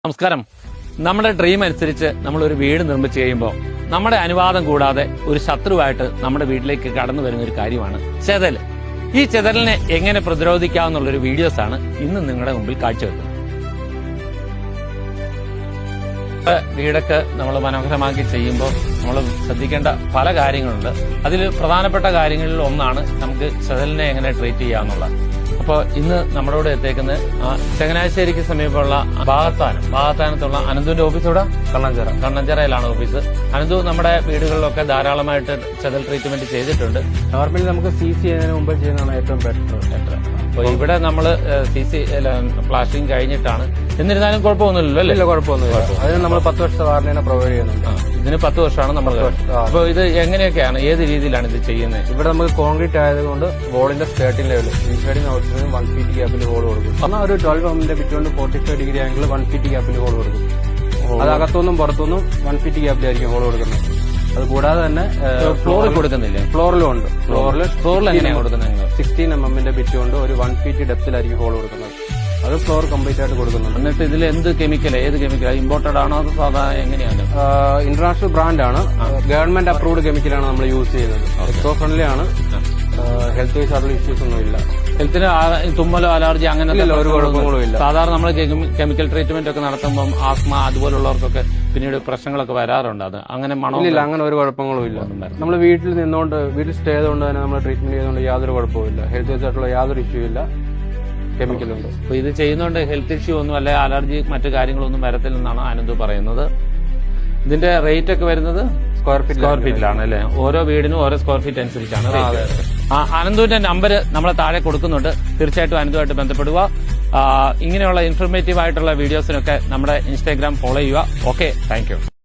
നമസ്കാരം. നമ്മുടെ ഡ്രീം അനുസരിച്ച് നമ്മൾ ഒരു വീട് നിർമ്മിച്ചു കഴിയുമ്പോൾ നമ്മുടെ അനുവാദം കൂടാതെ ഒരു ശത്രുവായിട്ട് നമ്മുടെ വീട്ടിലേക്ക് കടന്നു വരുന്ന ഒരു കാര്യമാണ് ചെതൽ. ഈ ചെതലിനെ എങ്ങനെ പ്രതിരോധിക്കാമെന്നുള്ളൊരു വീഡിയോസാണ് ഇന്ന് നിങ്ങളുടെ മുമ്പിൽ കാഴ്ചവെക്കുന്നത്. വീടൊക്കെ നമ്മൾ മനോഹരമാക്കി ചെയ്യുമ്പോൾ നമ്മൾ ശ്രദ്ധിക്കേണ്ട പല കാര്യങ്ങളുണ്ട്. അതിൽ പ്രധാനപ്പെട്ട കാര്യങ്ങളിൽ ഒന്നാണ് നമുക്ക് ചെതലിനെ എങ്ങനെ ട്രീറ്റ് ചെയ്യാമെന്നുള്ളത്. അപ്പോൾ ഇന്ന് നമ്മുടെ കൂടെ എത്തിക്കുന്നത് ചങ്ങനാശ്ശേരിക്ക് സമീപമുള്ള ഭാഗത്താനത്തുള്ള അനന്തുവിന്റെ ഓഫീസ് ഇവിടെ കണ്ണഞ്ചിറയിലാണ് ഓഫീസ്. അനന്തു നമ്മുടെ വീടുകളിലൊക്കെ ധാരാളമായിട്ട് ചെതൽ ട്രീറ്റ്മെന്റ് ചെയ്തിട്ടുണ്ട്. നോർമലി നമുക്ക് CC ചെയ്യുന്നതിന് മുമ്പ് ചെയ്യുന്നതാണ് ഏറ്റവും ബെറ്റർ. അപ്പോൾ ഇവിടെ നമ്മൾ CC പ്ലാസ്റ്ററിംഗ് കഴിഞ്ഞിട്ടാണ്. എന്നിരുന്നാലും കുഴപ്പമൊന്നുമില്ലല്ലോ അല്ലേ? കുഴപ്പമൊന്നുമില്ല. അതിന് നമ്മൾ 10 വർഷത്തെ വാറന്റിനെ പ്രൊവൈഡ് ചെയ്യുന്നുണ്ട്. ഇതിന് 10 വർഷമാണ് നമ്മൾ. അപ്പോൾ ഇത് എങ്ങനെയൊക്കെയാണ്, ഏത് രീതിയിലാണ് ഇത് ചെയ്യുന്നത്? ഇവിടെ നമുക്ക് കോൺക്രീറ്റ് ആയതുകൊണ്ട് വോളിന്റെ സ്കേർട്ടിംഗ് ലെവൽ ഇൻസൈഡിങ് ഔട്ട്സൈഡിനും 1 feet ഗ്യാപ്പിൽ ഹോൾ കൊടുക്കും. എന്നാൽ ഒരു 12 mm between 45 degree angle 1 feet ഗ്യാപ്പിൽ ഹോൾ കൊടുക്കും. അത് അകത്തുനിന്നും പുറത്തുനിന്നും 1 feet ഗ്യാപ്പിലായിരിക്കും ഹോൾ കൊടുക്കുന്നത്. അത് കൂടാതെ തന്നെ ഫ്ലോറിൽ കൊടുക്കുന്നില്ലേ? ഫ്ലോറിലും ഉണ്ട്. ഫ്ലോറിൽ എങ്ങനെയാണ് കൊടുക്കുന്നത്? 16 mm ബിറ്റ് കൊണ്ട് ഒരു 1 feet ഡെപ്തിലായിരിക്കും ഹോൾ കൊടുക്കുന്നത്. അത് ഫ്ലോർ കംപ്ലീറ്റ് ആയിട്ട് കൊടുക്കുന്നുണ്ട്. എന്നിട്ട് ഇതിൽ എന്ത് കെമിക്കൽ, ഏത് കെമിക്കൽ, ഇമ്പോർട്ടഡ് ആണോ അതോ സാധാരണ എങ്ങനെയാണ്? ഇന്റർനാഷണൽ ബ്രാൻഡാണ്, ഗവൺമെന്റ് അപ്രൂവ്ഡ് കെമിക്കലാണ് നമ്മൾ യൂസ് ചെയ്യുന്നത്. എക്കോ ഫ്രണ്ട്ലി ആണ്. ഹെൽത്ത് വൈസ് ആയിട്ടുള്ള ഇഷ്യൂസ് ഒന്നും ഇല്ല. ഹെൽത്തിന് തുമ്മലോ അലർജി അങ്ങനെ ഒരു കുഴപ്പങ്ങളും ഇല്ല. സാധാരണ നമ്മൾ കെമിക്കൽ ട്രീറ്റ്മെന്റ് ഒക്കെ നടത്തുമ്പോൾ ആസ്മ അതുപോലുള്ളവർക്കൊക്കെ പിന്നീട് പ്രശ്നങ്ങളൊക്കെ വരാറുണ്ട്. അത് അങ്ങനെ ഇല്ല, അങ്ങനെ ഒരു കുഴപ്പങ്ങളും ഇല്ല. നമ്മൾ വീട്ടിൽ സ്റ്റേ ചെയ്തുകൊണ്ട് തന്നെ നമ്മൾ ട്രീറ്റ്മെന്റ് ചെയ്തുകൊണ്ട് യാതൊരു കുഴപ്പവും ഇല്ല. ഹെൽത്ത് വൈസ് ആയിട്ടുള്ള യാതൊരു ഇഷ്യൂ ഇല്ല. കെമിക്കലുണ്ട്. അപ്പൊ ഇത് ചെയ്യുന്നതുകൊണ്ട് ഹെൽത്ത് ഇഷ്യൂ ഒന്നും അല്ലെ അലർജി മറ്റു കാര്യങ്ങളൊന്നും വരത്തില്ലെന്നാണ് അനന്തു പറയുന്നത്. ഇതിന്റെ റേറ്റ് ഒക്കെ വരുന്നത് സ്ക്വയർ ഫീറ്റിലാണ് അല്ലെ? ഓരോ വീടിനും ഓരോ സ്ക്വയർ ഫീറ്റ് അനുസരിച്ചാണ് റേറ്റ്. അനന്തുവിന്റെ നമ്പർ നമ്മളെ താഴെ കൊടുക്കുന്നുണ്ട്. തീർച്ചയായിട്ടും അനന്തുമായിട്ട് ബന്ധപ്പെടുക. ഇങ്ങനെയുള്ള ഇൻഫർമേറ്റീവ് ആയിട്ടുള്ള വീഡിയോസിനൊക്കെ നമ്മുടെ ഇൻസ്റ്റാഗ്രാം ഫോളോ ചെയ്യുക. Okay, thank you.